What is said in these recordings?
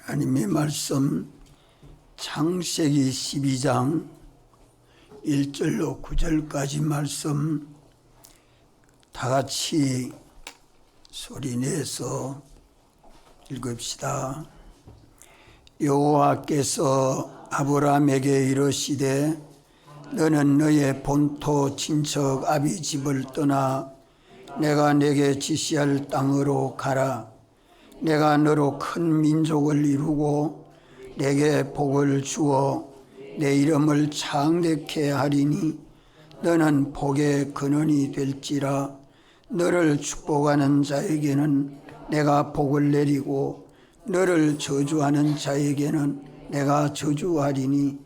하나님의 말씀 창세기 12장 1절로 9절까지 말씀 다 같이 소리내서 읽읍시다. 여호와께서 아브라함에게 이르시되 너는 너의 본토 친척 아비 집을 떠나 내가 내게 지시할 땅으로 가라. 내가 너로 큰 민족을 이루고 내게 복을 주어 내 이름을 창대케 하리니 너는 복의 근원이 될지라. 너를 축복하는 자에게는 내가 복을 내리고 너를 저주하는 자에게는 내가 저주하리니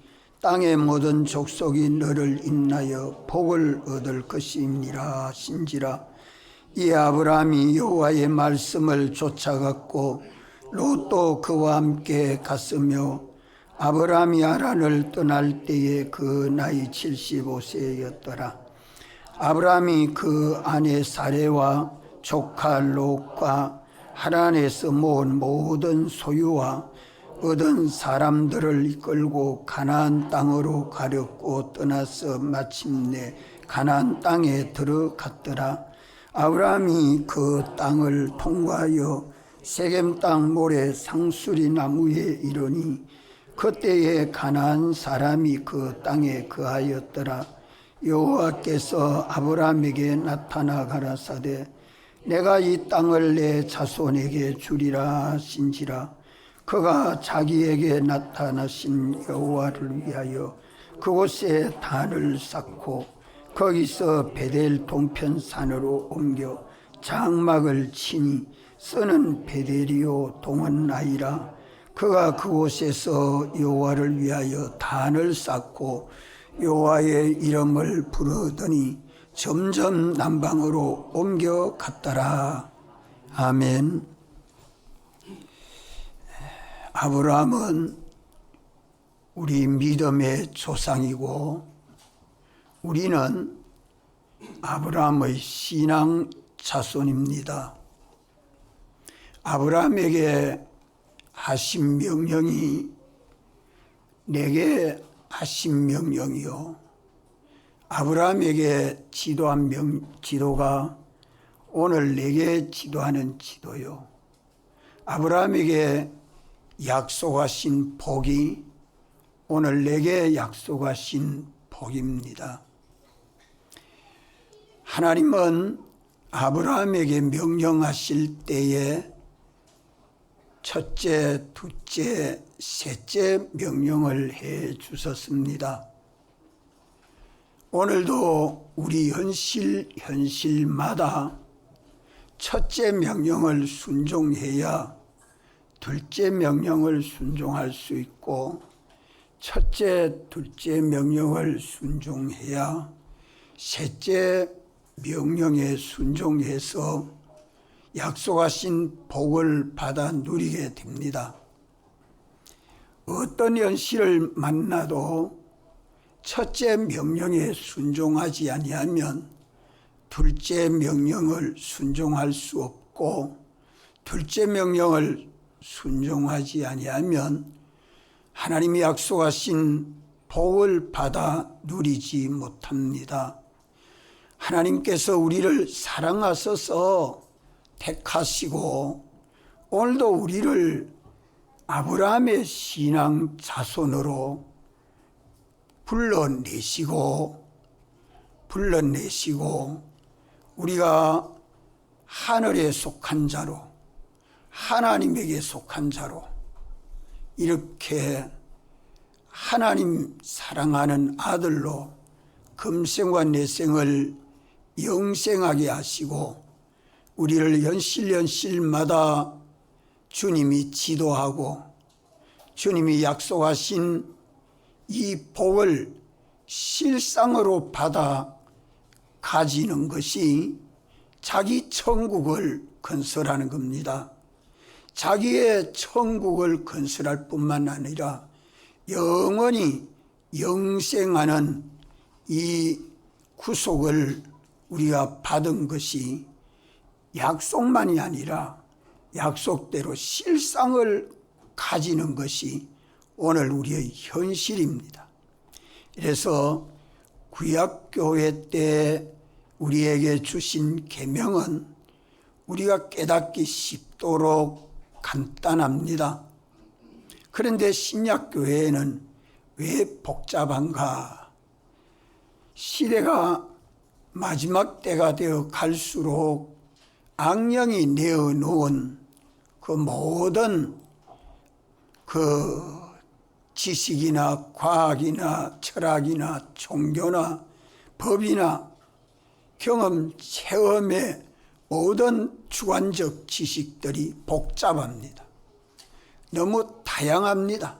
땅의 모든 족속이 너를 인하여 복을 얻을 것임이라 하신지라. 이 아브라함이 여호와의 말씀을 쫓아갔고 롯도 그와 함께 갔으며 아브라함이 하란을 떠날 때에 그 나이 75세였더라. 아브라함이 그 아내 사레와 조카 롯과 하란에서 모은 모든 소유와 얻은 사람들을 이끌고 가나안 땅으로 가려고 떠나서 마침내 가나안 땅에 들어갔더라. 아브라함이 그 땅을 통과하여 세겜 땅 모래 상수리 나무에 이르니 그때에 가나안 사람이 그 땅에 거하였더라. 여호와께서 아브라함에게 나타나 가라사대 내가 이 땅을 내 자손에게 주리라 하신지라. 그가 자기에게 나타나신 여호와를 위하여 그곳에 단을 쌓고 거기서 베델 동편 산으로 옮겨 장막을 치니 쓰는 베델이요 동은 아니라. 그가 그곳에서 여호와를 위하여 단을 쌓고 여호와의 이름을 부르더니 점점 남방으로 옮겨갔더라. 아멘. 아브라함은 우리 믿음의 조상이고 우리는 아브라함의 신앙 자손입니다. 아브라함에게 하신 명령이 내게 하신 명령이요 아브라함에게 지도한 지도가 오늘 내게 지도하는 지도요 아브라함에게 약속하신 복이 오늘 내게 약속하신 복입니다. 하나님은 아브라함에게 명령하실 때에 첫째, 둘째, 셋째 명령을 해 주셨습니다. 오늘도 우리 현실마다 첫째 명령을 순종해야 둘째 명령을 순종할 수 있고 첫째, 둘째 명령을 순종해야 셋째 명령에 순종해서 약속하신 복을 받아 누리게 됩니다. 어떤 현실을 만나도 첫째 명령에 순종하지 아니하면 둘째 명령을 순종할 수 없고 둘째 명령을 순종하지 아니하면 하나님이 약속하신 복을 받아 누리지 못합니다. 하나님께서 우리를 사랑하셔서 택하시고 오늘도 우리를 아브라함의 신앙 자손으로 불러내시고 우리가 하늘에 속한 자로 하나님에게 속한 자로 이렇게 하나님 사랑하는 아들로 금생과 내생을 영생하게 하시고 우리를 연실마다 주님이 지도하고 주님이 약속하신 이 복을 실상으로 받아 가지는 것이 자기 천국을 건설하는 겁니다. 자기의 천국을 건설할 뿐만 아니라 영원히 영생하는 이 구속을 우리가 받은 것이 약속만이 아니라 약속대로 실상을 가지는 것이 오늘 우리의 현실입니다. 그래서 구약교회 때 우리에게 주신 계명은 우리가 깨닫기 쉽도록 간단합니다. 그런데 신약교회에는 왜 복잡한가? 시대가 마지막 때가 되어 갈수록 악령이 내어놓은 그 모든 그 지식이나 과학이나 철학이나 종교나 법이나 경험, 체험의 모든 주관적 지식들이 복잡합니다. 너무 다양합니다.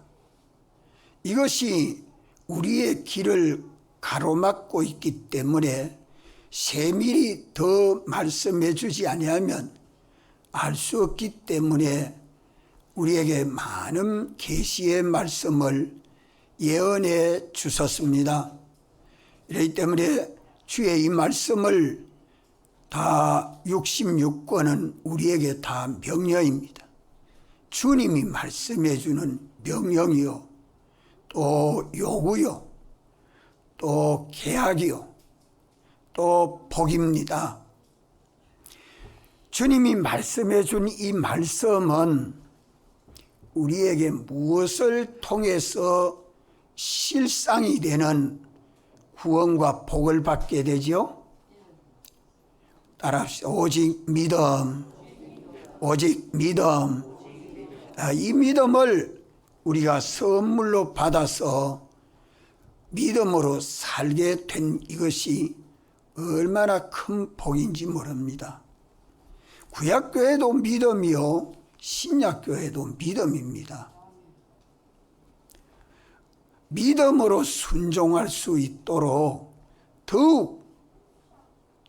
이것이 우리의 길을 가로막고 있기 때문에 세밀히 더 말씀해 주지 아니하면 알 수 없기 때문에 우리에게 많은 계시의 말씀을 예언해 주셨습니다. 이렇기 때문에 주의 이 말씀을 다 66권은 우리에게 다 명령입니다. 주님이 말씀해 주는 명령이요, 또 요구요, 또 계약이요, 또 복입니다. 주님이 말씀해 준 이 말씀은 우리에게 무엇을 통해서 실상이 되는 구원과 복을 받게 되죠? 따라합시다. 오직 믿음, 오직 믿음. 이 믿음을 우리가 선물로 받아서 믿음으로 살게 된 이것이 얼마나 큰 복인지 모릅니다. 구약교회도 믿음이요, 신약교회도 믿음입니다. 믿음으로 순종할 수 있도록 더욱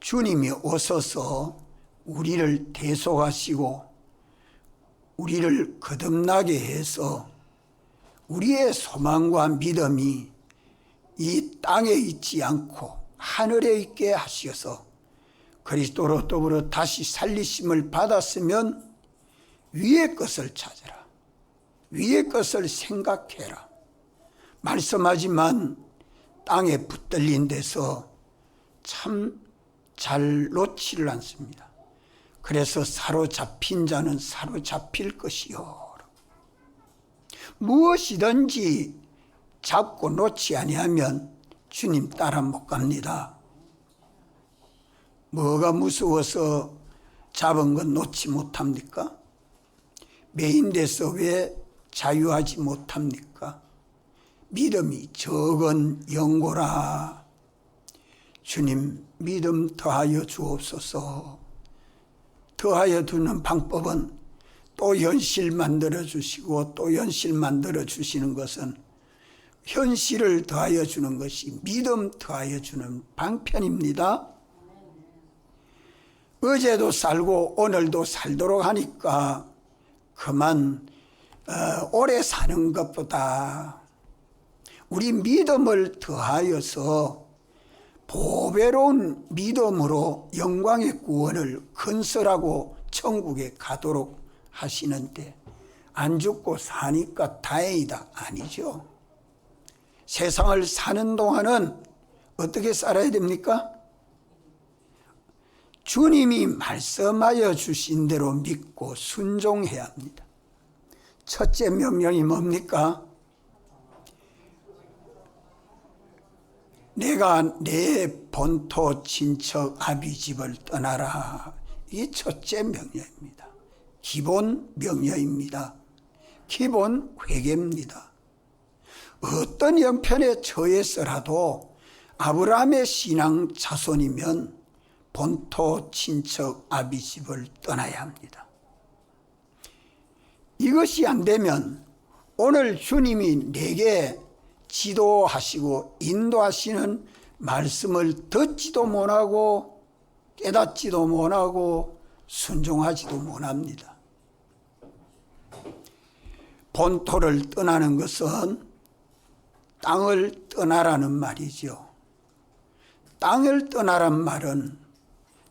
주님이 오셔서 우리를 대속하시고 우리를 거듭나게 해서 우리의 소망과 믿음이 이 땅에 있지 않고 하늘에 있게 하셔서 그리스도로 더불어 다시 살리심을 받았으면 위의 것을 찾아라, 위의 것을 생각해라 말씀하지만 땅에 붙들린 데서 참 잘 놓지를 않습니다. 그래서 사로잡힌 자는 사로잡힐 것이요, 무엇이든지 잡고 놓지 아니하면 주님 따라 못 갑니다. 뭐가 무서워서 잡은 건 놓지 못합니까? 매인돼서 왜 자유하지 못합니까? 믿음이 적은 영고라. 주님 믿음 더하여 주옵소서. 더하여 두는 방법은 또 현실 만들어 주시고 또 현실 만들어 주시는 것은 현실을 더하여 주는 것이 믿음 더하여 주는 방편입니다. 어제도 살고 오늘도 살도록 하니까 그만 오래 사는 것보다 우리 믿음을 더하여서 보배로운 믿음으로 영광의 구원을 건설하고 천국에 가도록 하시는데 안 죽고 사니까 다행이다 아니죠. 세상을 사는 동안은 어떻게 살아야 됩니까? 주님이 말씀하여 주신 대로 믿고 순종해야 합니다. 첫째 명령이 뭡니까? 내가 내 본토 친척 아비집을 떠나라. 이게 첫째 명령입니다. 기본 명령입니다. 기본 회개입니다. 어떤 형편에 처해서라도 아브라함의 신앙 자손이면 본토 친척 아비집을 떠나야 합니다. 이것이 안 되면 오늘 주님이 내게 지도하시고 인도하시는 말씀을 듣지도 못하고 깨닫지도 못하고 순종하지도 못합니다. 본토를 떠나는 것은 땅을 떠나라는 말이죠. 땅을 떠나란 말은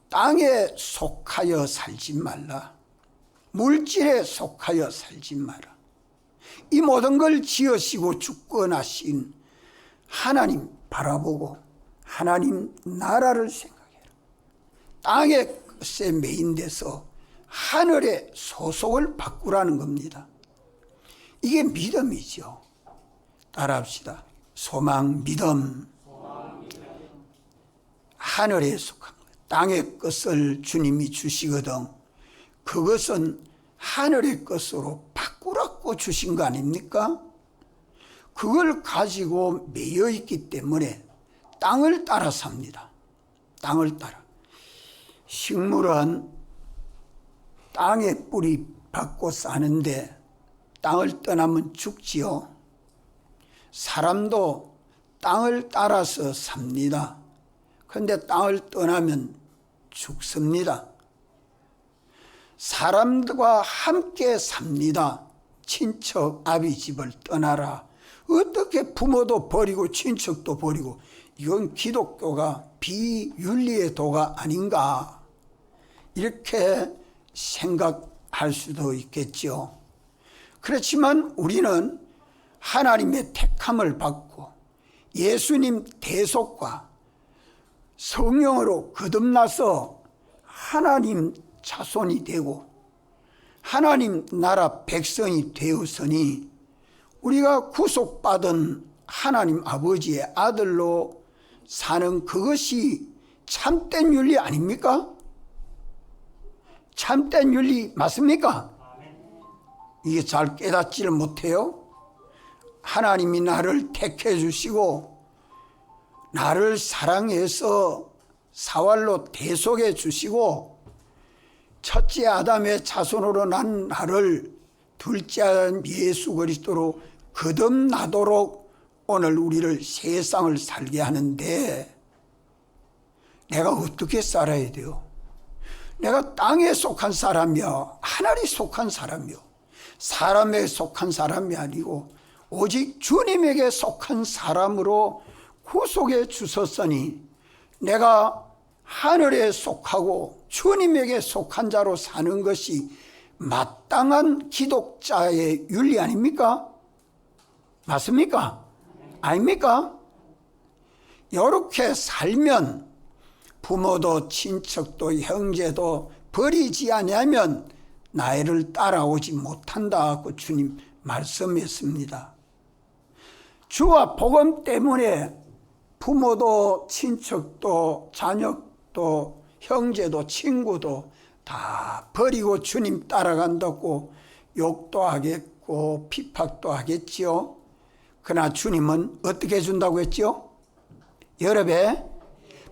땅에 속하여 살지 말라. 물질에 속하여 살지 마라. 이 모든 걸 지으시고 주권하신 하나님 바라보고 하나님 나라를 생각해라. 땅의 것에 매인돼서 하늘의 소속을 바꾸라는 겁니다. 이게 믿음이죠. 따라합시다. 소망, 믿음. 하늘에 속한 것, 땅의 것을 주님이 주시거든 그것은 하늘의 것으로 바꾸라고 주신 거 아닙니까? 그걸 가지고 매여 있기 때문에 땅을 따라 삽니다. 땅을 따라. 식물은 땅에 뿌리 박고 사는데 땅을 떠나면 죽지요. 사람도 땅을 따라서 삽니다. 그런데 땅을 떠나면 죽습니다. 사람들과 함께 삽니다. 친척 아비 집을 떠나라. 어떻게 부모도 버리고 친척도 버리고, 이건 기독교가 비윤리의 도가 아닌가, 이렇게 생각할 수도 있겠죠. 그렇지만 우리는 하나님의 택함을 받고 예수님 대속과 성령으로 거듭나서 하나님 자손이 되고 하나님 나라 백성이 되었으니 우리가 구속받은 하나님 아버지의 아들로 사는 그것이 참된 윤리 아닙니까? 참된 윤리 맞습니까? 이게 잘 깨닫지를 못해요. 하나님이 나를 택해 주시고 나를 사랑해서 사활로 대속해 주시고 첫째 아담의 자손으로 난 나를 둘째 아담 예수 그리스도로 거듭나도록 오늘 우리를 세상을 살게 하는데 내가 어떻게 살아야 돼요? 내가 땅에 속한 사람이요, 하늘에 속한 사람이요, 사람에 속한 사람이 아니고 오직 주님에게 속한 사람으로 구속해 주셨으니 내가 하늘에 속하고 주님에게 속한 자로 사는 것이 마땅한 기독자의 윤리 아닙니까? 맞습니까? 아닙니까? 이렇게 살면 부모도 친척도 형제도 버리지 아니하면 나를 따라오지 못한다고 주님 말씀했습니다. 주와 복음 때문에 부모도 친척도 자녀도 형제도 친구도 다 버리고 주님 따라간다고 욕도 하겠고 핍박도 하겠지요. 그러나 주님은 어떻게 해준다고 했죠? 여러 배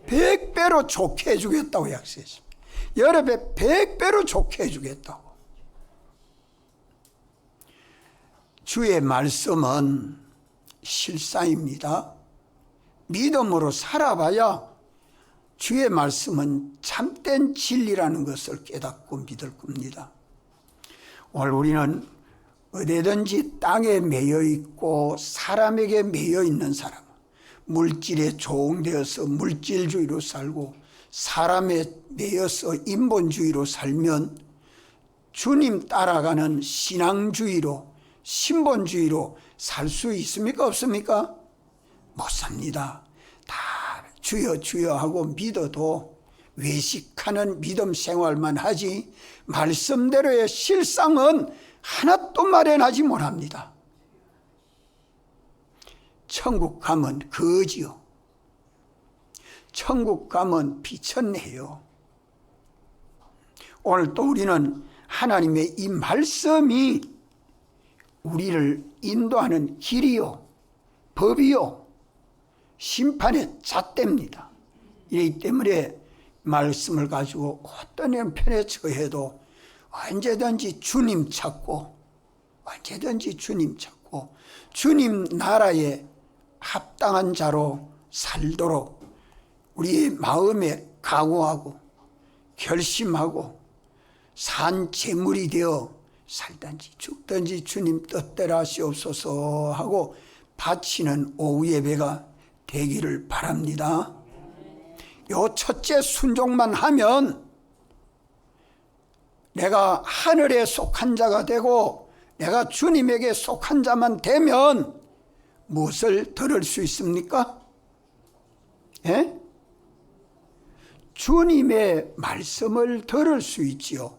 100배로 좋게 해주겠다고 약속했습니다. 여러 배 100배로 좋게 해주겠다고. 주의 말씀은 실상입니다. 믿음으로 살아봐야 주의 말씀은 참된 진리라는 것을 깨닫고 믿을 겁니다. 오늘 우리는 어디든지 땅에 매여 있고 사람에게 매여 있는 사람, 물질에 조응되어서 물질주의로 살고 사람에 매여서 인본주의로 살면 주님 따라가는 신앙주의로 신본주의로 살 수 있습니까? 없습니까? 못 삽니다. 다 주여 주여 하고 믿어도 외식하는 믿음 생활만 하지 말씀대로의 실상은 하나도 마련하지 못합니다. 천국 가면 거지요. 천국 가면 비천해요. 오늘 또 우리는 하나님의 이 말씀이 우리를 인도하는 길이요, 법이요, 심판의 잣대입니다. 이기 때문에 말씀을 가지고 어떤 형편에 처해도 언제든지 주님 찾고 언제든지 주님 찾고 주님 나라에 합당한 자로 살도록 우리의 마음에 각오하고 결심하고 산 제물이 되어 살든지 죽든지 주님 뜻대로 하시옵소서 하고 바치는 오후 예배가 되기를 바랍니다. 요 첫째 순종만 하면 내가 하늘에 속한 자가 되고 내가 주님에게 속한 자만 되면 무엇을 들을 수 있습니까? 예? 주님의 말씀을 들을 수 있지요.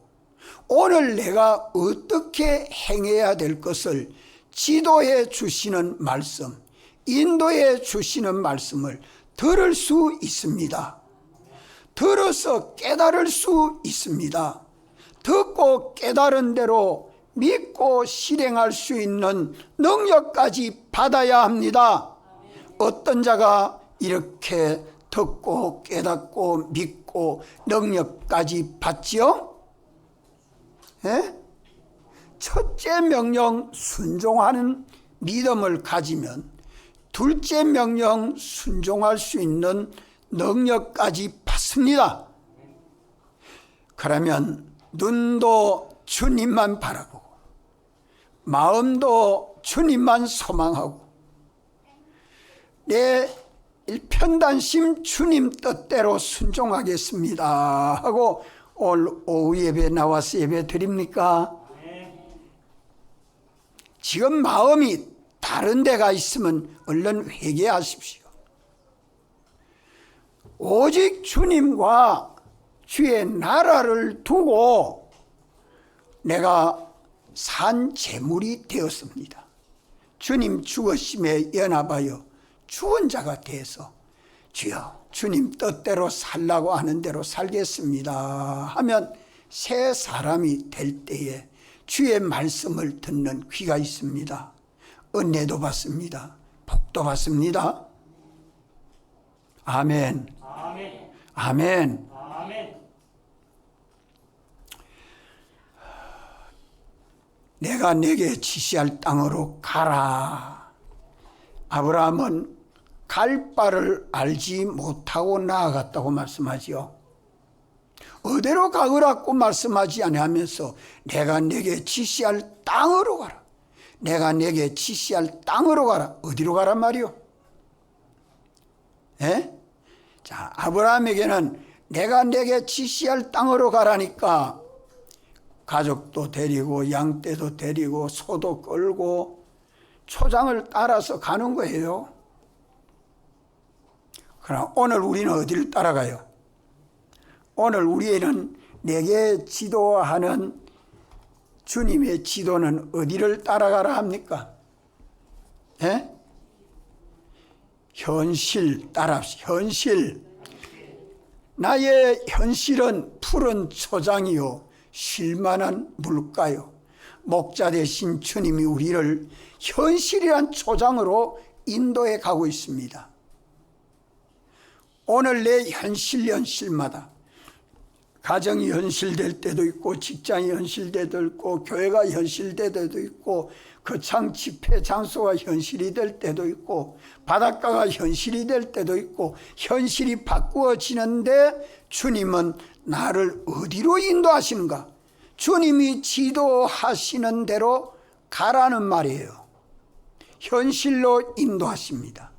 오늘 내가 어떻게 행해야 될 것을 지도해 주시는 말씀, 인도해 주시는 말씀을 들을 수 있습니다. 들어서 깨달을 수 있습니다. 듣고 깨달은 대로 믿고 실행할 수 있는 능력까지 받아야 합니다. 어떤 자가 이렇게 듣고 깨닫고 믿고 능력까지 받지요? 예? 첫째 명령 순종하는 믿음을 가지면 둘째 명령 순종할 수 있는 능력까지 받습니다. 그러면 눈도 주님만 바라보고 마음도 주님만 소망하고 내 일편단심 주님 뜻대로 순종하겠습니다 하고 오늘 오후 예배 나와서 예배 드립니까? 지금 마음이 다른 데가 있으면 얼른 회개하십시오. 오직 주님과 주의 나라를 두고 내가 산 재물이 되었습니다. 주님 죽으심에 연합하여 죽은 자가 돼서 주여 주님 뜻대로 살라고 하는 대로 살겠습니다 하면 새 사람이 될 때에 주의 말씀을 듣는 귀가 있습니다. 은혜도 받습니다. 복도 받습니다. 아멘. 아멘. 아멘. 아멘. 내가 내게 지시할 땅으로 가라. 아브라함은 갈 바를 알지 못하고 나아갔다고 말씀하지요. 어디로 가거라고 말씀하지 아니하면서 내가 내게 지시할 땅으로 가라. 내가 내게 지시할 땅으로 가라. 어디로 가란 말이요? 예? 자, 아브라함에게는 내가 내게 지시할 땅으로 가라니까 가족도 데리고 양떼도 데리고 소도 끌고 초장을 따라서 가는 거예요. 그러나 오늘 우리는 어디를 따라가요? 오늘 우리는 내게 지도하는 주님의 지도는 어디를 따라가라 합니까? 예? 현실 따라합시다. 현실. 나의 현실은 푸른 초장이요 쉴만한 물가요. 목자 되신 주님이 우리를 현실이란 초장으로 인도해 가고 있습니다. 오늘 내 현실마다 가정이 현실될 때도 있고 직장이 현실될 때도 있고 교회가 현실될 때도 있고 거창 집회 장소가 현실이 될 때도 있고 바닷가가 현실이 될 때도 있고 현실이 바꾸어지는데 주님은 나를 어디로 인도하시는가? 주님이 지도하시는 대로 가라는 말이에요. 현실로 인도하십니다.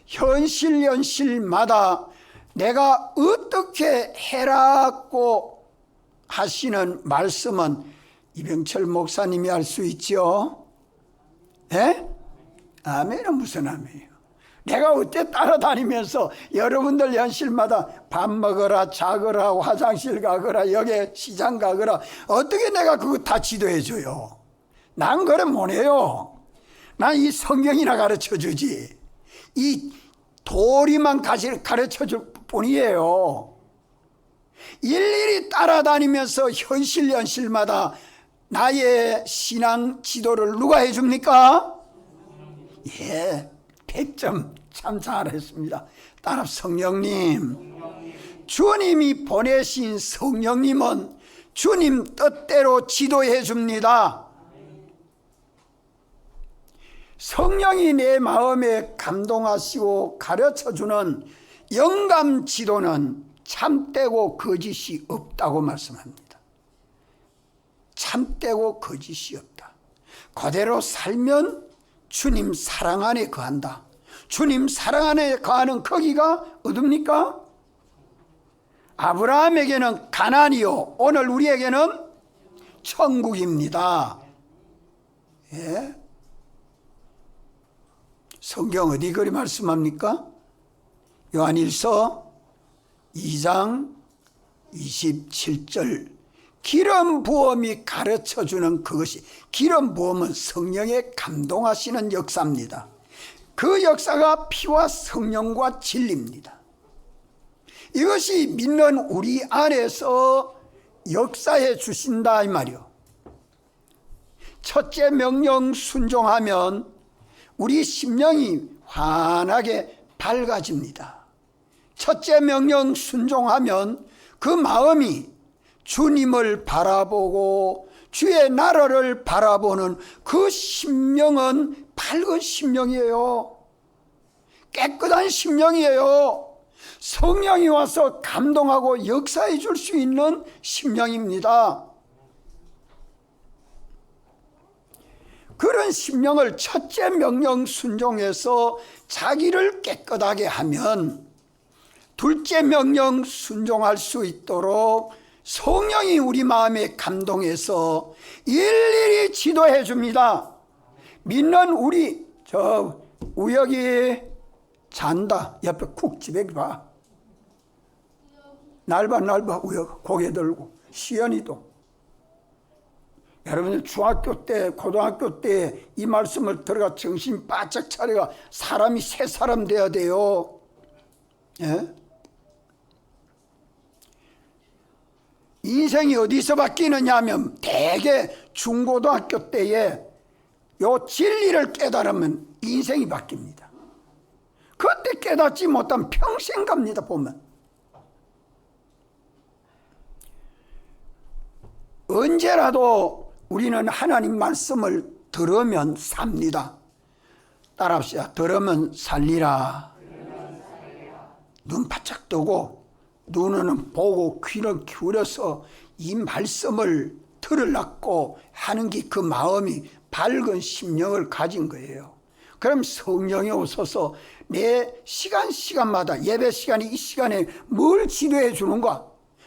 현실마다 내가 어떻게 해라고 하시는 말씀은 이병철 목사님이 할 수 있죠. 예? 아멘은 무슨 아멘이에요? 내가 어때 따라다니면서 여러분들 현실마다 밥 먹어라, 자거라, 화장실 가거라, 여기 시장 가거라, 어떻게 내가 그거 다 지도해 줘요? 난 그래 못해요. 난 이 성경이나 가르쳐 주지. 이 도리만 가르쳐 줄 뿐이에요. 일일이 따라다니면서 현실마다 나의 신앙 지도를 누가 해줍니까? 예, 100점 참 잘했습니다. 따라 성령님. 주님이 보내신 성령님은 주님 뜻대로 지도해 줍니다. 성령이 내 마음에 감동하시고 가르쳐주는 영감 지도는 참되고 거짓이 없다고 말씀합니다. 참되고 거짓이 없다. 그대로 살면 주님 사랑 안에 거한다. 주님 사랑 안에 거하는 거기가 어딥니까? 아브라함에게는 가나안이요 오늘 우리에게는 천국입니다. 예? 성경 어디 그리 말씀합니까? 요한일서 2장 27절 기름 부음이 가르쳐주는 그것이, 기름 부음은 성령의 감동하시는 역사입니다. 그 역사가 피와 성령과 진리입니다. 이것이 믿는 우리 안에서 역사해 주신다 이 말이요. 첫째 명령 순종하면 우리 심령이 환하게 밝아집니다. 첫째 명령 순종하면 그 마음이 주님을 바라보고 주의 나라를 바라보는 그 심령은 밝은 심령이에요. 깨끗한 심령이에요. 성령이 와서 감동하고 역사해 줄 수 있는 심령입니다. 그런 심령을 첫째 명령 순종해서 자기를 깨끗하게 하면 둘째 명령 순종할 수 있도록 성령이 우리 마음에 감동해서 일일이 지도해 줍니다. 믿는 우리, 저 우혁이 잔다. 옆에 쿡 집에 봐. 날봐 우혁 고개 들고. 시연이도. 여러분들 중학교 때 고등학교 때 이 말씀을 들어가 정신 바짝 차려가 사람이 새 사람 돼야 돼요. 예? 인생이 어디서 바뀌느냐 하면 대개 중고등학교 때에 요 진리를 깨달으면 인생이 바뀝니다. 그때 깨닫지 못하면 평생 갑니다. 보면 언제라도 우리는 하나님 말씀을 들으면 삽니다. 따라합시다. 들으면 살리라. 눈 바짝 뜨고 눈은 보고 귀를 기울여서 이 말씀을 들으려고 하는 게 그 마음이 밝은 심령을 가진 거예요. 그럼 성령이 오셔서 내 시간마다 예배 시간이 이 시간에 뭘 지도해 주는가,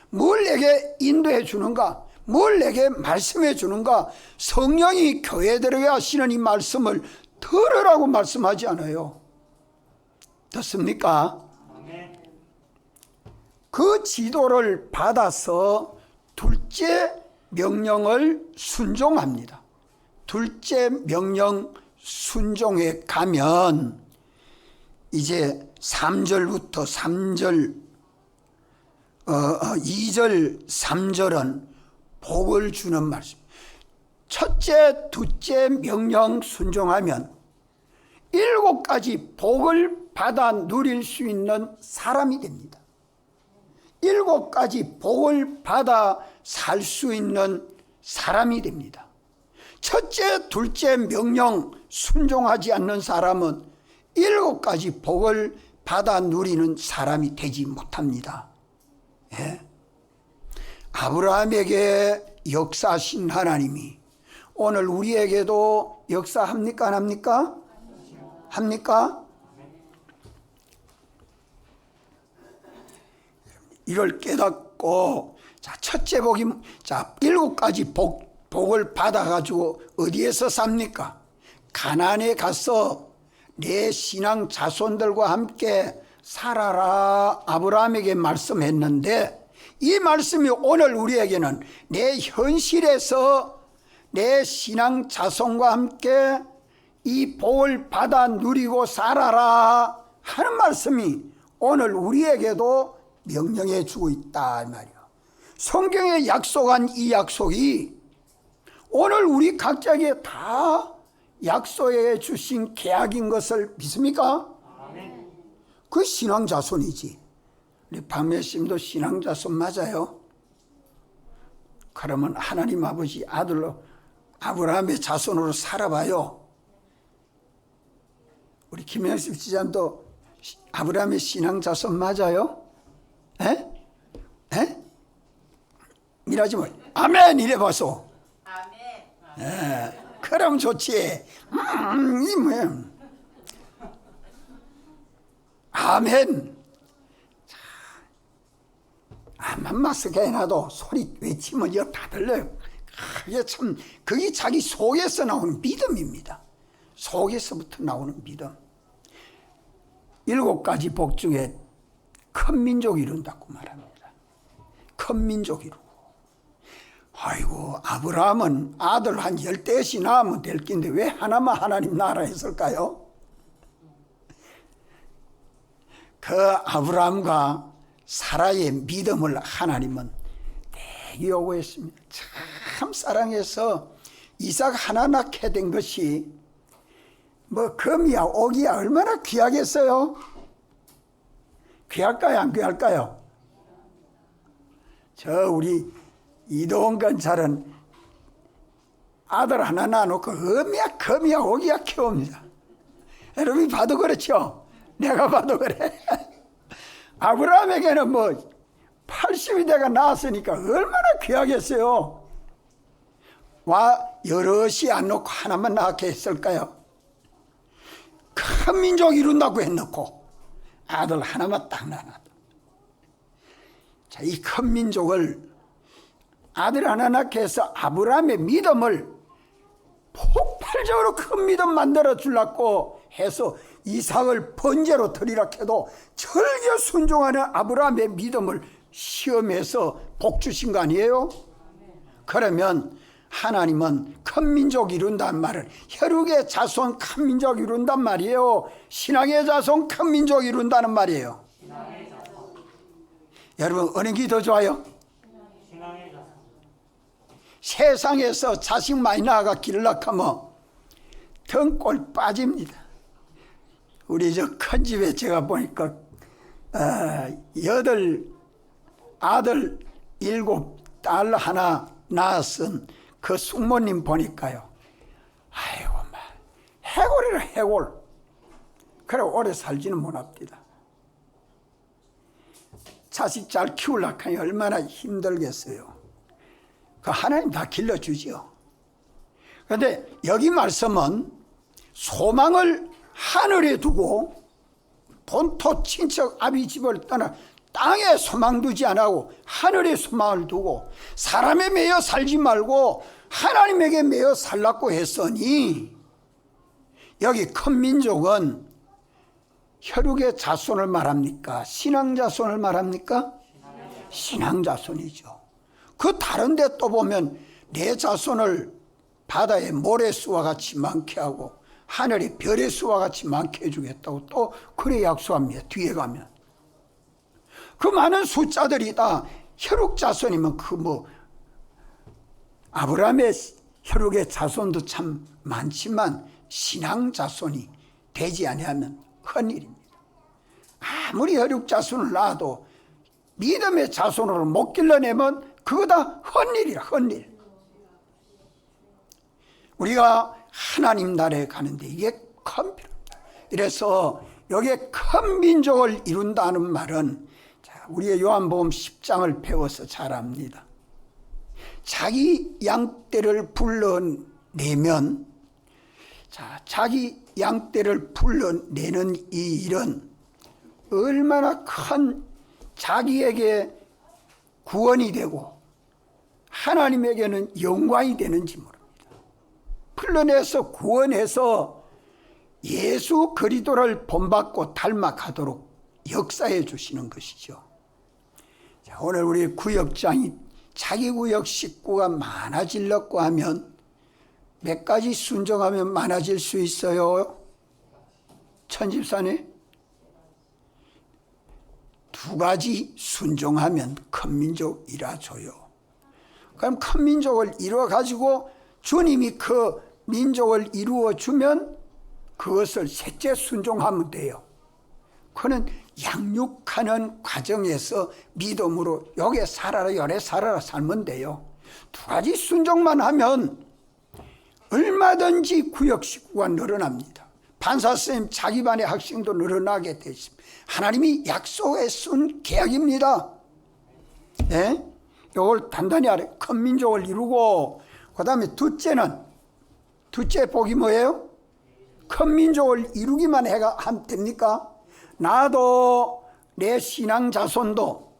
뭘 내게 인도해 주는가, 뭘 내게 말씀해 주는가. 성령이 교회에 들어가 하시는 이 말씀을 들으라고 말씀하지 않아요. 듣습니까? 그 지도를 받아서 둘째 명령을 순종합니다. 둘째 명령 순종에 가면 이제 3절부터 2절 3절은 복을 주는 말씀. 첫째, 둘째 명령 순종하면 7가지 복을 받아 누릴 수 있는 사람이 됩니다. 7가지 복을 받아 살 수 있는 사람이 됩니다. 첫째, 둘째 명령 순종하지 않는 사람은 7가지 복을 받아 누리는 사람이 되지 못합니다. 예? 아브라함에게 역사하신 하나님이 오늘 우리에게도 역사합니까? 안 합니까? 합니까? 이걸 깨닫고, 자, 첫째 복이, 자, 7가지 복을 받아가지고 어디에서 삽니까? 가나안에 가서 내 신앙 자손들과 함께 살아라. 아브라함에게 말씀했는데, 이 말씀이 오늘 우리에게는 내 현실에서 내 신앙 자손과 함께 이 복을 받아 누리고 살아라 하는 말씀이 오늘 우리에게도 명령해 주고 있다 이 말이야. 성경에 약속한 이 약속이 오늘 우리 각자에게 다 약속해 주신 계약인 것을 믿습니까? 아멘. 그 신앙 자손이지. 우리 박매심도 신앙 자손 맞아요? 그러면 하나님 아버지 아들로 아브라함의 자손으로 살아봐요. 우리 김영수 지장도 아브라함의 신앙 자손 맞아요? 에? 에? 이러지 뭐. 아멘 이래 봐서. 아멘. 에, 그럼 좋지. 이 뭐야? 아멘. 암만 마스크에 놔도 소리 외치면 이거 다 들려요. 이게 참 그게 자기 속에서 나오는 믿음입니다. 속에서부터 나오는 믿음. 7가지 복 중에 큰 민족이 이룬다고 말합니다. 큰 민족이 이루고. 아이고, 아브라함은 아들 한 10대씩 낳으면 될 낀데 왜 하나만 하나님 나라 했을까요? 그 아브라함과 사라의 믿음을 하나님은 되게 요구했습니다. 참 사랑해서 이삭 하나 낳게 된 것이 뭐 금이야 옥이야 얼마나 귀하겠어요? 귀할까요 안 귀할까요? 저 우리 이동원 건찰은 아들 하나 낳아놓고 금이야 옥이야 키웁니다. 여러분이 봐도 그렇죠? 내가 봐도 그래. 아브라함에게는 뭐 80이 돼가 나왔으니까 얼마나 귀하겠어요? 와 여럿이 안 놓고 하나만 낳게 했을까요? 큰 민족 이룬다고 해놓고 아들 하나만 딱 낳았다. 자, 이 큰 민족을 아들 하나 낳게 해서 아브라함의 믿음을 폭발적으로 큰 믿음 만들어 주려고 해서 이삭을 번제로 드리라 해도 절개 순종하는 아브라함의 믿음을 시험해서 복 주신 거 아니에요? 그러면 하나님은 큰 민족 이룬단 말을 혈육의 자손 큰 민족 이룬단 말이에요? 신앙의 자손 큰 민족 이룬다는 말이에요? 여러분 어느 게 더 좋아요? 세상에서 자식 많이 낳아가 기르려고 하면 등골 빠집니다. 우리 저 큰 집에 제가 보니까 8 아들 7 딸 하나 낳았은 그 숙모님 보니까요, 아이고 막 해골이라 해골. 그래 오래 살지는 못합니다. 자식 잘 키우려고 하니 얼마나 힘들겠어요. 그 하나님 다 길러주지요. 그런데 여기 말씀은 소망을 하늘에 두고 본토 친척 아비 집을 떠나 땅에 소망 두지 않고 하늘에 소망을 두고 사람에 매여 살지 말고 하나님에게 매여 살라고 했으니, 여기 큰 민족은 혈육의 자손을 말합니까? 신앙 자손을 말합니까? 신앙 자손이죠. 그 다른 데 또 보면 내 자손을 바다의 모래수와 같이 많게 하고 하늘의 별의 수와 같이 많게 해주겠다고 또 그래 약속합니다. 뒤에 가면 그 많은 숫자들이 다 혈육 자손이면 그 뭐 아브라함의 혈육의 자손도 참 많지만 신앙 자손이 되지 아니하면 큰일입니다. 아무리 혈육 자손을 낳아도 믿음의 자손으로 못 길러내면 그거 다 헛일이라 헛일. 우리가 하나님 나라에 가는데 이게 큰 필요. 이래서 여기에 큰 민족을 이룬다는 말은 우리의 요한복음 10장을 배워서 잘 압니다. 자기 양떼를 불러내면, 자기 양떼를 불러내는 이 일은 얼마나 큰 자기에게 구원이 되고 하나님에게는 영광이 되는지 모릅니다. 불러내서 구원해서 예수 그리스도를 본받고 닮아가도록 역사해 주시는 것이죠. 자, 오늘 우리 구역장이 자기 구역 식구가 많아지려고 하면 몇 가지 순종하면 많아질 수 있어요? 천집사님? 2가지 순종하면 큰 민족 이루어져요. 그럼 큰 민족을 이루어 가지고 주님이 그 민족을 이루어 주면 그것을 셋째 순종하면 돼요. 그는 양육하는 과정에서 믿음으로 여기 살아라 여기 살아라 살면 돼요. 2가지 순종만 하면 얼마든지 구역 식구가 늘어납니다. 판사 선생님 자기 반의 학생도 늘어나게 되십니다. 하나님이 약속에 쓴 계약입니다. 네? 이걸 단단히 알아요. 큰 민족을 이루고, 그 다음에 둘째 복이 뭐예요? 큰 민족을 이루기만 해가 하면 됩니까? 나도 내 신앙 자손도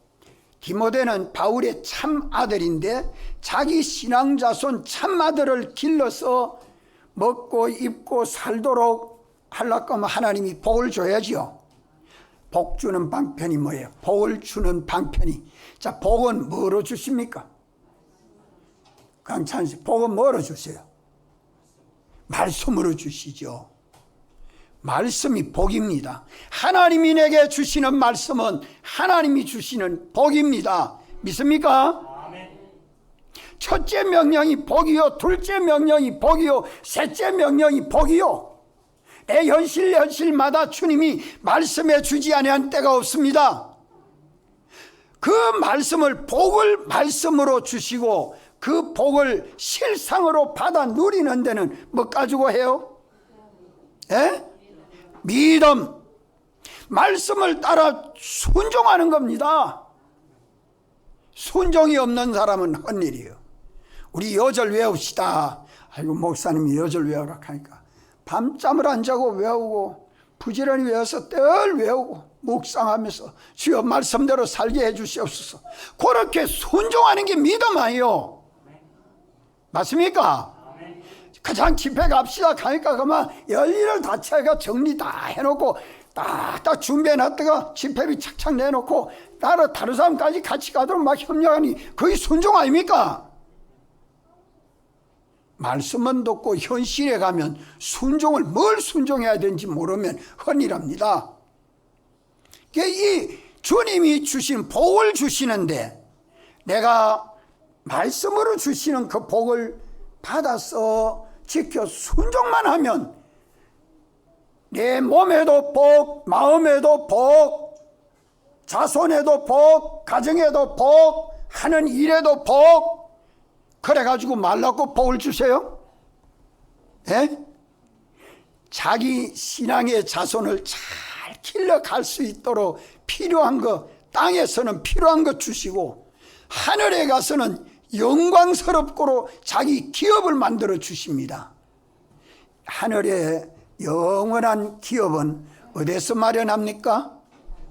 디모데는 바울의 참 아들인데 자기 신앙 자손 참 아들을 길러서 먹고 입고 살도록 하려고 하면 하나님이 복을 줘야지요. 복 주는 방편이 뭐예요? 복을 주는 방편이. 자, 복은 뭐로 주십니까? 강찬 씨, 복은 뭐로 주세요? 말씀으로 주시죠. 말씀이 복입니다. 하나님이 내게 주시는 말씀은 하나님이 주시는 복입니다. 믿습니까? 첫째 명령이 복이요, 둘째 명령이 복이요, 셋째 명령이 복이요. 내 현실마다 주님이 말씀해 주지 아니한 때가 없습니다. 그 말씀을 복을 말씀으로 주시고 그 복을 실상으로 받아 누리는 데는 뭐 가지고 해요? 예? 믿음. 말씀을 따라 순종하는 겁니다. 순종이 없는 사람은 헛일이에요. 우리 여절 외웁시다. 아이고, 목사님이 여절 외우라 하니까 밤잠을 안 자고 외우고 부지런히 외워서 늘 외우고 묵상하면서 주여 말씀대로 살게 해 주시옵소서. 그렇게 순종하는 게 믿음 아니에요. 맞습니까? 가장 집회 갑시다 하니까 그만 열일을 다 차가 정리 다 해놓고 딱 준비해 놨다가 집회비 착착 내놓고 다른 사람까지 같이 가도록 막 협력하니 그게 순종 아닙니까? 말씀은 듣고 현실에 가면 순종을 뭘 순종해야 되는지 모르면 헛일합니다. 이 주님이 주신 복을 주시는데 내가 말씀으로 주시는 그 복을 받아서 지켜 순종만 하면 내 몸에도 복, 마음에도 복, 자손에도 복, 가정에도 복, 하는 일에도 복. 그래가지고 말라고 복을 주세요? 예? 자기 신앙의 자손을 잘 길러갈 수 있도록 필요한 거, 땅에서는 필요한 거 주시고 하늘에 가서는 영광스럽고로 자기 기업을 만들어 주십니다. 하늘의 영원한 기업은 어디서 마련합니까?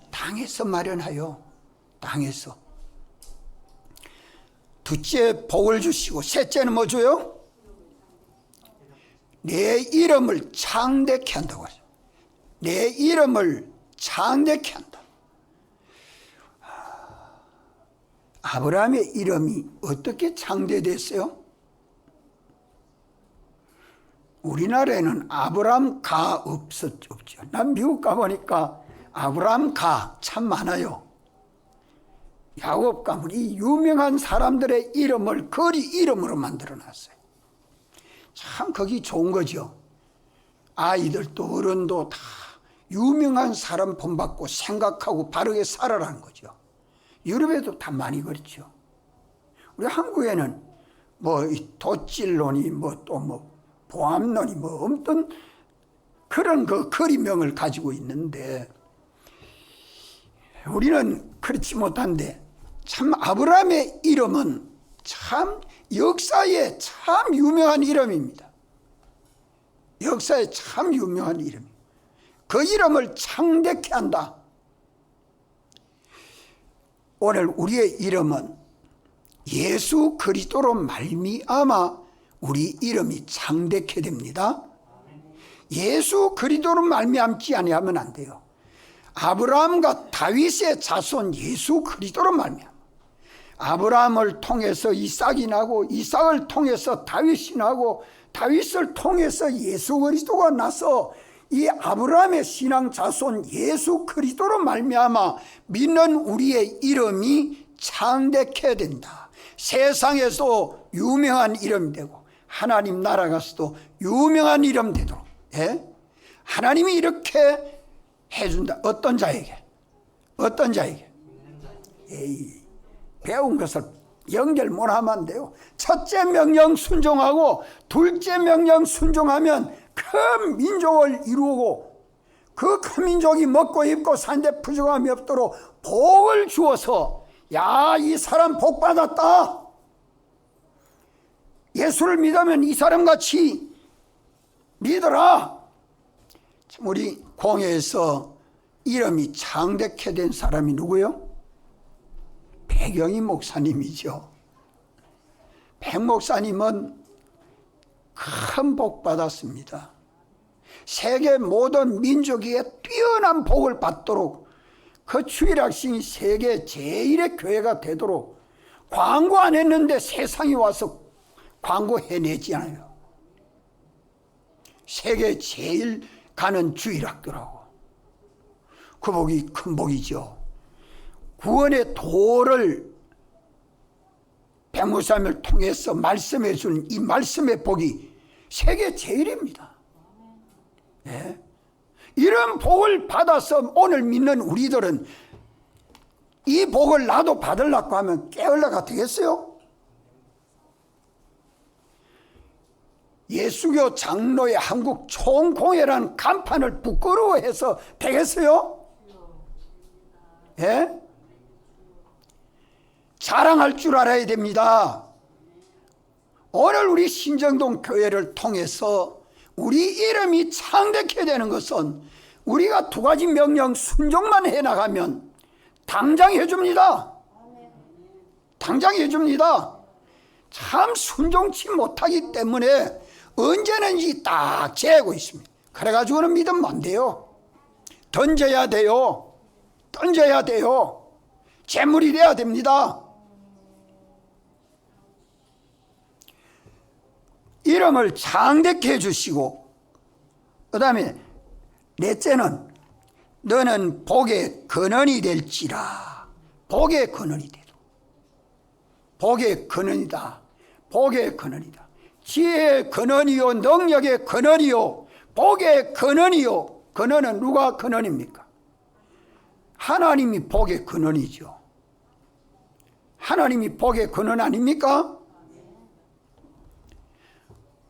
땅에서 마련하여. 땅에서. 둘째 복을 주시고 셋째는 뭐 줘요? 내 이름을 창대케 한다고 하죠. 내 이름을 창대케 한다. 아브라함의 이름이 어떻게 창대됐어요? 우리나라에는 아브라함 가 없죠. 난 미국 가보니까 아브라함 가 참 많아요. 야곱 가문, 이 유명한 사람들의 이름을 거리 이름으로 만들어놨어요. 참 거기 좋은 거죠. 아이들도 어른도 다 유명한 사람 본받고 생각하고 바르게 살아라는 거죠. 유럽에도 다 많이 그렇죠. 우리 한국에는 뭐 돛질론이 뭐 또 뭐 보암론이 뭐 없던 그런 그 거리명을 가지고 있는데 우리는 그렇지 못한데 참 아브라함의 이름은 참 역사에 참 유명한 이름입니다. 역사에 참 유명한 이름입니다. 그 이름을 창대케 한다. 오늘 우리의 이름은 예수 그리스도로 말미암아 우리 이름이 창대케 됩니다. 예수 그리스도로 말미암지 아니하면 안 돼요. 아브라함과 다윗의 자손 예수 그리스도로 말미암아. 아브라함을 통해서 이삭이 나고 이삭을 통해서 다윗이 나고 다윗을 통해서 예수 그리스도가 나서 이 아브라함의 신앙 자손 예수 그리스도로 말미암아 믿는 우리의 이름이 창대케 된다. 세상에서 유명한 이름이 되고 하나님 나라 가서도 유명한 이름 되도록. 예? 하나님이 이렇게 해준다. 어떤 자에게? 어떤 자에게? 에이, 배운 것을 연결 못하면 안 돼요. 첫째 명령 순종하고 둘째 명령 순종하면 큰 민족을 이루고 그 큰 민족이 먹고 입고 사는데 부족함이 없도록 복을 주어서 야, 이 사람 복 받았다. 예수를 믿으면 이 사람같이 믿어라. 우리 공회에서 이름이 창대케 된 사람이 누구요? 배경이 목사님이죠. 백 목사님은 큰 복 받았습니다. 세계 모든 민족에게 뛰어난 복을 받도록 그 주일학생이 세계 제1의 교회가 되도록 광고 안 했는데 세상에 와서 광고해내지 않아요. 세계 제일 가는 주일학교라고. 그 복이 큰 복이죠. 구원의 도를 백목사님을 통해서 말씀해 준 이 말씀의 복이 세계 제일입니다. 예? 이런 복을 받아서 오늘 믿는 우리들은 이 복을 나도 받으려고 하면 깨어나가 되겠어요? 예수교 장로의 한국 총공회라는 간판을 부끄러워해서 되겠어요? 예? 자랑할 줄 알아야 됩니다. 오늘 우리 신정동 교회를 통해서 우리 이름이 창대케 되는 것은 우리가 두 가지 명령 순종만 해나가면 당장 해줍니다. 당장 해줍니다. 참 순종치 못하기 때문에 언제는지 딱 재고 있습니다. 그래가지고는 믿으면 안 돼요. 던져야 돼요. 던져야 돼요. 재물이 돼야 됩니다. 이름을 창대케 해주시고, 그 다음에 넷째는 너는 복의 근원이 될지라. 복의 근원이 되도. 복의 근원이다. 복의 근원이다. 지혜의 근원이요, 능력의 근원이요, 복의 근원이요. 근원은 누가 근원입니까? 하나님이 복의 근원이죠. 하나님이 복의 근원 아닙니까?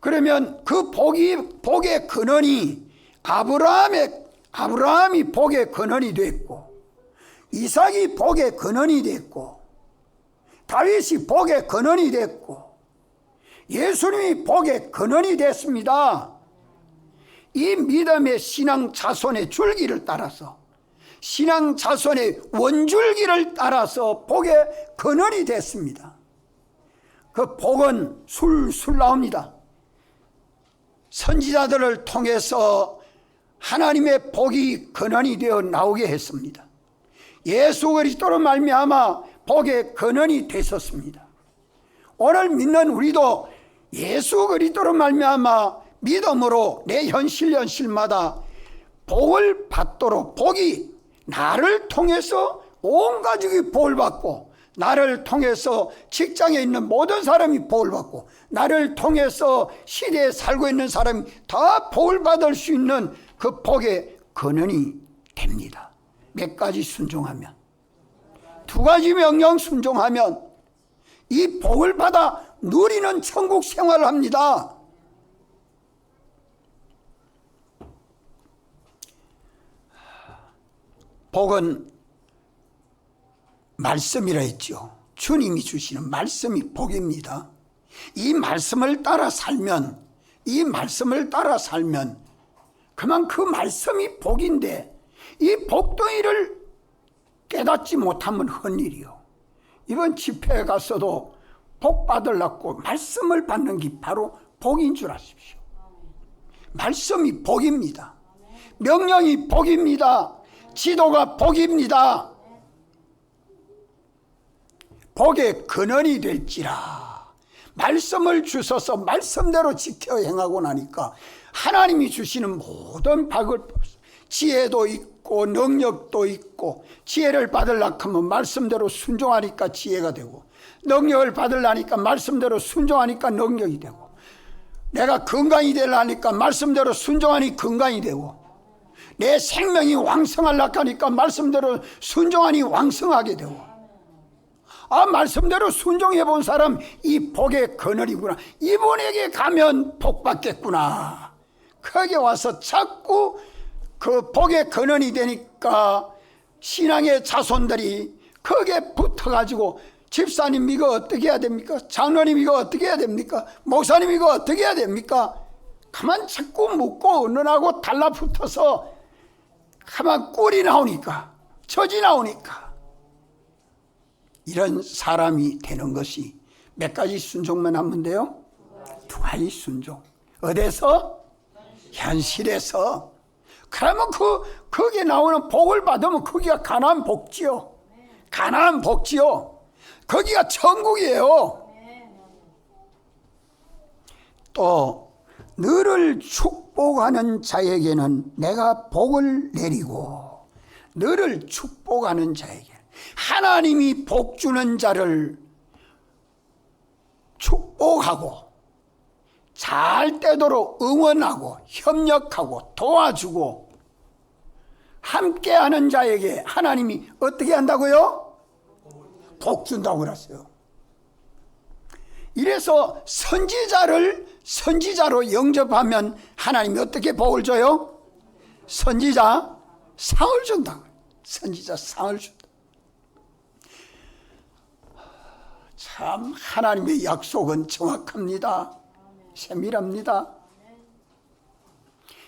그러면 그 복의 근원이 아브라함이 복의 근원이 됐고, 이삭이 복의 근원이 됐고, 다윗이 복의 근원이 됐고, 예수님이 복의 근원이 됐습니다. 이 믿음의 신앙 자손의 줄기를 따라서, 신앙 자손의 원줄기를 따라서 복의 근원이 됐습니다. 그 복은 술술 나옵니다. 선지자들을 통해서 하나님의 복이 근원이 되어 나오게 했습니다. 예수 그리스도로 말미암아 복의 근원이 되셨습니다. 오늘 믿는 우리도 예수 그리스도로 말미암아 믿음으로 내 현실마다 복을 받도록, 복이 나를 통해서 온 가족이 복을 받고, 나를 통해서 직장에 있는 모든 사람이 복을 받고, 나를 통해서 시대에 살고 있는 사람이 다 복을 받을 수 있는 그 복의 근원이 됩니다. 몇 가지 순종하면, 두 가지 명령 순종하면 이 복을 받아 누리는 천국 생활을 합니다. 복은 말씀이라 했죠. 주님이 주시는 말씀이 복입니다. 이 말씀을 따라 살면, 그만 그 말씀이 복인데, 이 복덩이를 깨닫지 못하면 헛일이요. 이번 집회에 갔어도 복 받으려고 말씀을 받는 게 바로 복인 줄 아십시오. 말씀이 복입니다. 명령이 복입니다. 지도가 복입니다. 복의 근원이 될지라. 말씀을 주셔서 말씀대로 지켜 행하고 나니까 하나님이 주시는 모든 복을, 지혜도 있고 능력도 있고, 지혜를 받으려고 하면 말씀대로 순종하니까 지혜가 되고, 능력을 받으려니까 말씀대로 순종하니까 능력이 되고, 내가 건강이 되려니까 말씀대로 순종하니 건강이 되고, 내 생명이 왕성하려고 하니까 말씀대로 순종하니 왕성하게 되고, 말씀대로 순종해 본 사람 이 복의 근원이구나, 이분에게 가면 복 받겠구나, 거기 와서 자꾸 그 복의 근원이 되니까 신앙의 자손들이 거기에 붙어가지고 집사님 이거 어떻게 해야 됩니까? 장로님 이거 어떻게 해야 됩니까? 목사님 이거 어떻게 해야 됩니까? 가만 자꾸 묻고 언론하고 달라붙어서 가만 꿀이 나오니까, 젖이 나오니까 이런 사람이 되는 것이 몇 가지 순종만 하면 돼요? 두 가지 순종. 어디서? 현실에서. 그러면 거기에 나오는 복을 받으면 거기가 가나안 복지요. 가나안 복지요. 거기가 천국이에요. 또 너를 축복하는 자에게는 내가 복을 내리고, 너를 축복하는 자에게, 하나님이 복 주는 자를 축복하고 잘 되도록 응원하고 협력하고 도와주고 함께하는 자에게 하나님이 어떻게 한다고요? 복 준다고 그랬어요. 이래서 선지자로 영접하면 하나님이 어떻게 복을 줘요? 선지자 상을 준다고. 선지자 상을 준다. 참 하나님의 약속은 정확합니다. 세밀합니다.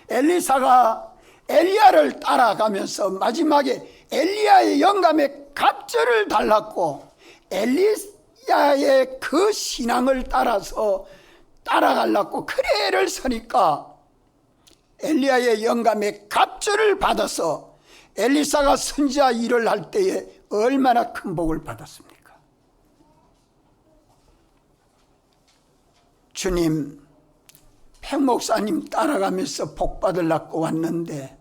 엘리사가 엘리야를 따라가면서 마지막에 엘리야의 영감에 갑절을 달랐고, 엘리야의 그 신앙을 따라서 따라가려고 그레를 서니까 엘리야의 영감에 갑절을 받아서 엘리사가 선지자 일을 할 때에 얼마나 큰 복을 받았습니까? 주님, 팽 목사님 따라가면서 복 받으려고 왔는데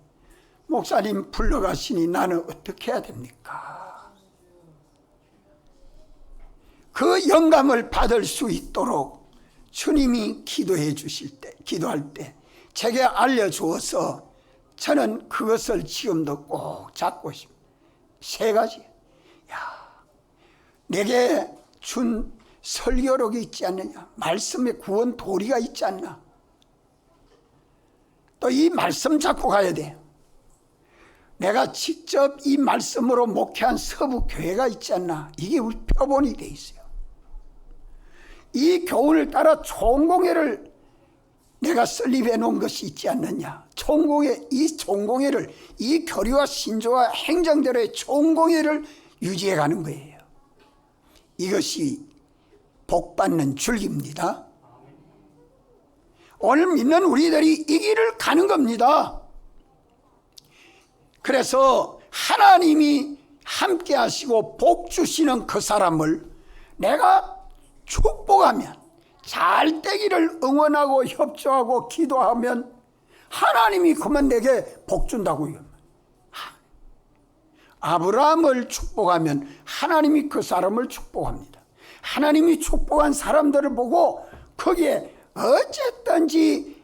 목사님 불러가시니 나는 어떻게 해야 됩니까? 그 영감을 받을 수 있도록 주님이 기도해 주실 때, 기도할 때 제게 알려주어서 저는 그것을 지금도 꼭 잡고 싶습니다. 세 가지. 내게 준 설교록이 있지 않느냐, 말씀의 구원 도리가 있지 않나, 또 이 말씀 잡고 가야 돼요. 내가 직접 이 말씀으로 목회한 서부 교회가 있지 않나, 이게 우리 표본이 돼 있어요. 이 교훈을 따라 총공회를 내가 설립해 놓은 것이 있지 않느냐, 이 총공회를, 이 교리와 신조와 행정대로의 총공회를 유지해 가는 거예요. 이것이 복받는 줄기입니다. 오늘 믿는 우리들이 이 길을 가는 겁니다. 그래서 하나님이 함께 하시고 복 주시는 그 사람을 내가 축복하면, 잘 되기를 응원하고 협조하고 기도하면 하나님이 그만 내게 복 준다고요. 아브라함을 축복하면 하나님이 그 사람을 축복합니다. 하나님이 축복한 사람들을 보고 거기에 어쨌든지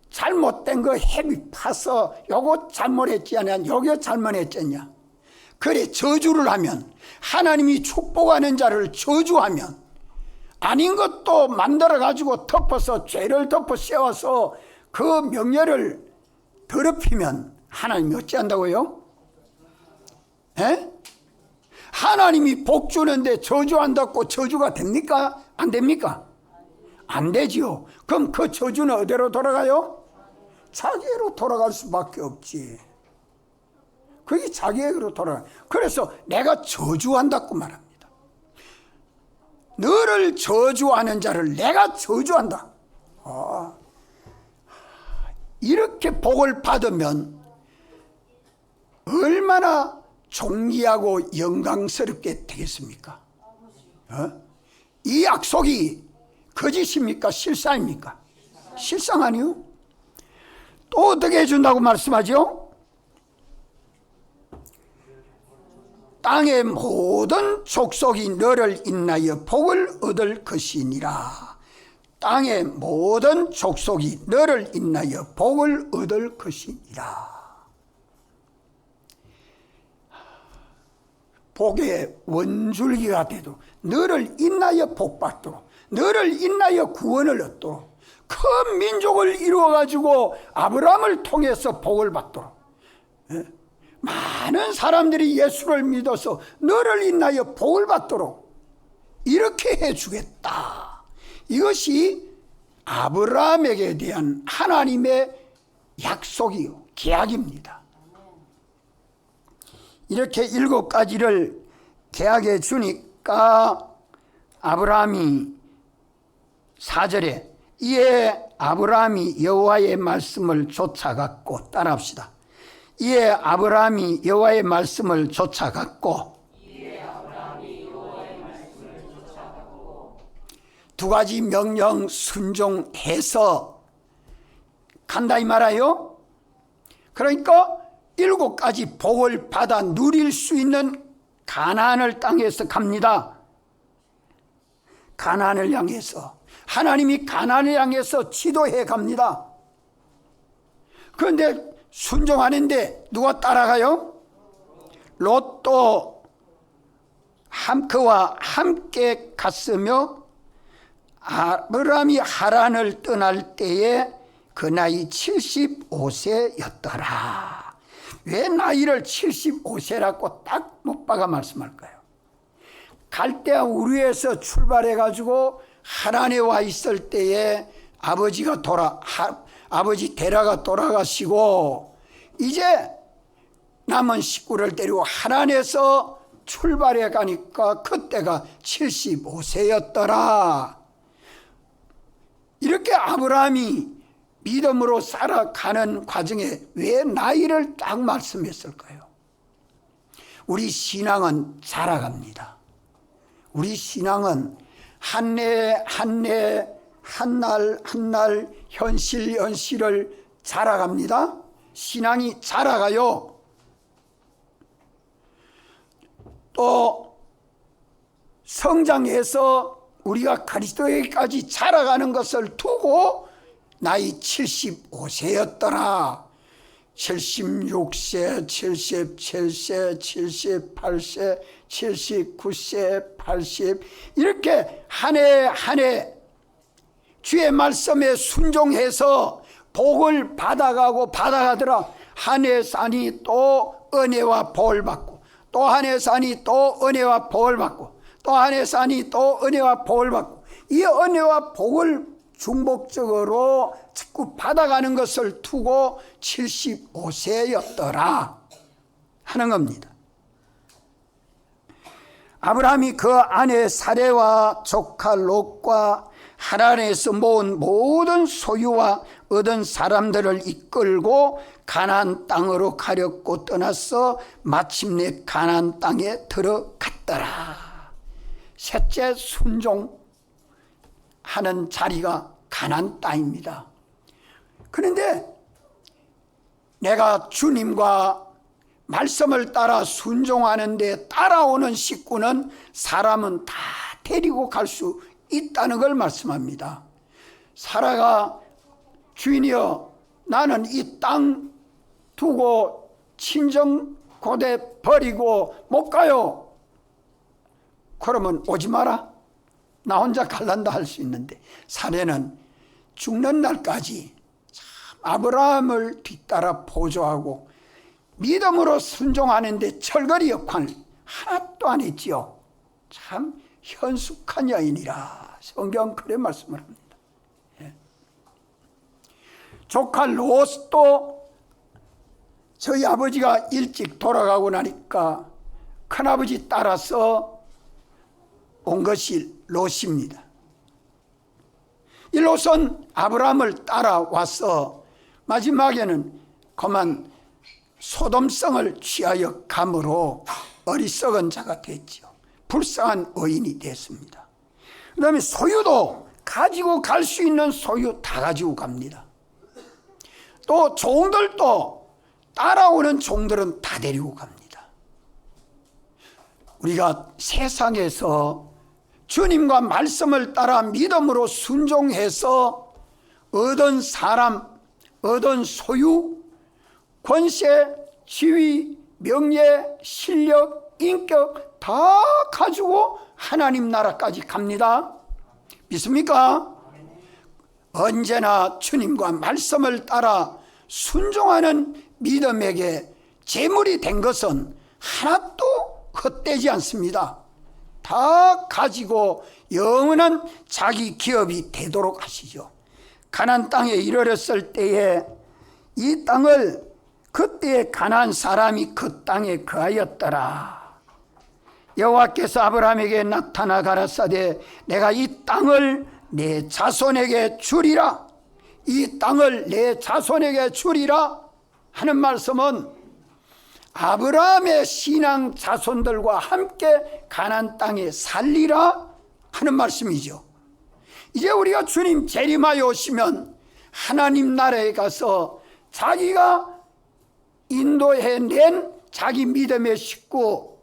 잘못된 거 헤비 파서 요거 잘못했지 않냐, 요거 잘못했잖냐, 그래 저주를 하면, 하나님이 축복하는 자를 저주하면, 아닌 것도 만들어 가지고 덮어서 죄를 덮어 씌워서 그 명예를 더럽히면 하나님이 어찌한다고요? 에? 하나님이 복 주는데 저주한다고 저주가 됩니까? 안 됩니까? 안 되지요. 그럼 그 저주는 어디로 돌아가요? 자기로 돌아갈 수밖에 없지. 그게 자기에게로 돌아가요. 그래서 내가 저주한다고 말합니다. 너를 저주하는 자를 내가 저주한다. 이렇게 복을 받으면 얼마나 존귀하고 영광스럽게 되겠습니까? 이 약속이 거짓입니까? 실상입니까? 실상 아니요? 또 어떻게 해준다고 말씀하죠? 땅의 모든 족속이 너를 인하여 복을 얻을 것이니라. 땅의 모든 족속이 너를 인하여 복을 얻을 것이니라. 복의 원줄기가 되도록, 너를 인하여 복받도록, 너를 인하여 구원을 얻도록, 큰 민족을 이루어가지고 아브라함을 통해서 복을 받도록, 많은 사람들이 예수를 믿어서 너를 인하여 복을 받도록 이렇게 해주겠다. 이것이 아브라함에게 대한 하나님의 약속이요, 계약입니다. 이렇게 7가지를 계약해 주니까 아브라함이 4절에 이에 아브라함이 여호와의 말씀을 쫓아갔고, 따라합시다. 이에 아브라함이 여호와의 말씀을 쫓아갔고, 두 가지 명령 순종해서 간다 이 말아요. 그러니까 7가지 복을 받아 누릴 수 있는 가나안을 땅에서 갑니다. 가나안을 향해서 하나님이 가나안을 향해서 지도해 갑니다. 그런데 순종하는데 누가 따라가요? 롯도 그와 함께 갔으며 아브라함이 하란을 떠날 때에 그 나이 75세였더라. 왜 나이를 75세라고 딱 못 박아 말씀할까요? 갈대아 우르에서 출발해가지고 하란에 와 있을 때에 아버지 데라가 돌아가시고 이제 남은 식구를 데리고 하란에서 출발해 가니까 그때가 75세였더라. 이렇게 아브라함이 믿음으로 살아가는 과정에 왜 나이를 딱 말씀했을까요? 우리 신앙은 자라갑니다. 우리 신앙은 한 해 한 해 한 날 한 날 현실을 자라갑니다. 신앙이 자라가요. 또 성장해서 우리가 그리스도에게까지 자라가는 것을 두고 나이 75세였더라. 76세, 77세, 78세, 79세, 80 이렇게 한 해 한 해 주의 말씀에 순종해서 복을 받아가고 받아가더라. 한 해 사니 또 은혜와 복을 받고, 또 한 해 사니 또 은혜와 복을 받고, 또 한 해 사니 또 은혜와 복을 받고, 이 은혜와 복을 중복적으로 자꾸 받아가는 것을 두고 75세였더라 하는 겁니다. 아브라함이 그 아내 사레와 조카 롯과 하란에서 모은 모든 소유와 얻은 사람들을 이끌고 가나안 땅으로 가려고 떠나서 마침내 가나안 땅에 들어갔더라. 셋째, 순종하는 자리가 가나안 땅입니다. 그런데 내가 주님과 말씀을 따라 순종하는데 따라오는 식구는 사람은 다 데리고 갈 수 있다는 걸 말씀합니다. 사라가 주인이여, 나는 이 땅 두고 친정 고대 버리고 못 가요. 그러면 오지 마라. 나 혼자 갈란다 할 수 있는데, 사례는 죽는 날까지 참 아브라함을 뒤따라 보조하고 믿음으로 순종하는데 철거리 역할 하나도 안 했지요. 참 현숙한 여인이라 성경 그래 말씀을 합니다. 예. 조카 롯도 저희 아버지가 일찍 돌아가고 나니까 큰아버지 따라서 온 것이 롯입니다. 이 롯은 아브라함을 따라와서 마지막에는 그만 소돔성을 취하여 감으로 어리석은 자가 됐죠. 불쌍한 의인이 됐습니다. 그 다음에 소유도 가지고 갈 수 있는 소유 다 가지고 갑니다. 또 종들도 따라오는 종들은 다 데리고 갑니다. 우리가 세상에서 주님과 말씀을 따라 믿음으로 순종해서 얻은 사람, 얻은 소유, 권세, 지위, 명예, 실력, 인격 다 가지고 하나님 나라까지 갑니다. 믿습니까? 언제나 주님과 말씀을 따라 순종하는 믿음에게 재물이 된 것은 하나도 헛되지 않습니다. 다 가지고 영원한 자기 기업이 되도록 하시죠. 가나안 땅에 이르렀을 때에 이 땅을 그때의 가나안 사람이 그 땅에 거하였더라. 여호와께서 아브라함에게 나타나 가라사대 내가 이 땅을 내 자손에게 주리라. 이 땅을 내 자손에게 주리라 하는 말씀은 아브라함의 신앙 자손들과 함께 가나안 땅에 살리라 하는 말씀이죠. 이제 우리가 주님 재림하여 오시면 하나님 나라에 가서 자기가 인도해낸 자기 믿음의 식구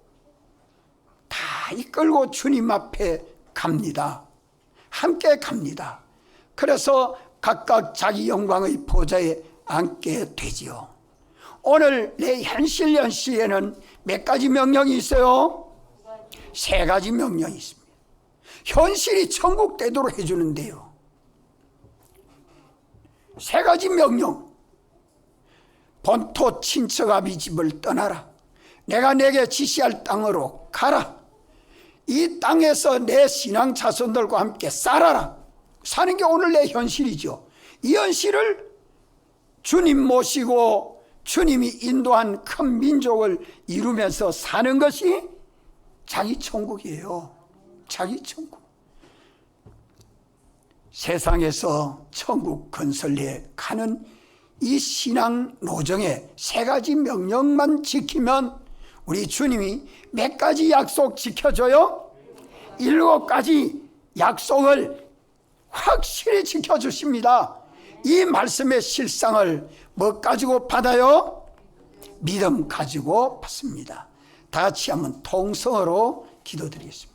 다 이끌고 주님 앞에 갑니다. 함께 갑니다. 그래서 각각 자기 영광의 보좌에 앉게 되지요. 오늘 내 현실 연시에는 몇 가지 명령이 있어요? 3가지 명령이 있습니다. 현실이 천국 되도록 해주는데요. 3가지 명령. 본토 친척 아비 집을 떠나라. 내가 내게 지시할 땅으로 가라. 이 땅에서 내 신앙 자손들과 함께 살아라. 사는 게 오늘 내 현실이죠. 이 현실을 주님 모시고 주님이 인도한 큰 민족을 이루면서 사는 것이 자기 천국이에요. 자기 천국. 세상에서 천국 건설해 가는 이 신앙 노정의 3가지 명령만 지키면 우리 주님이 몇 가지 약속 지켜줘요? 7가지 약속을 확실히 지켜주십니다. 이 말씀의 실상을 뭐 가지고 받아요? 믿음 가지고 받습니다. 다 같이 한번 통성으로 기도드리겠습니다.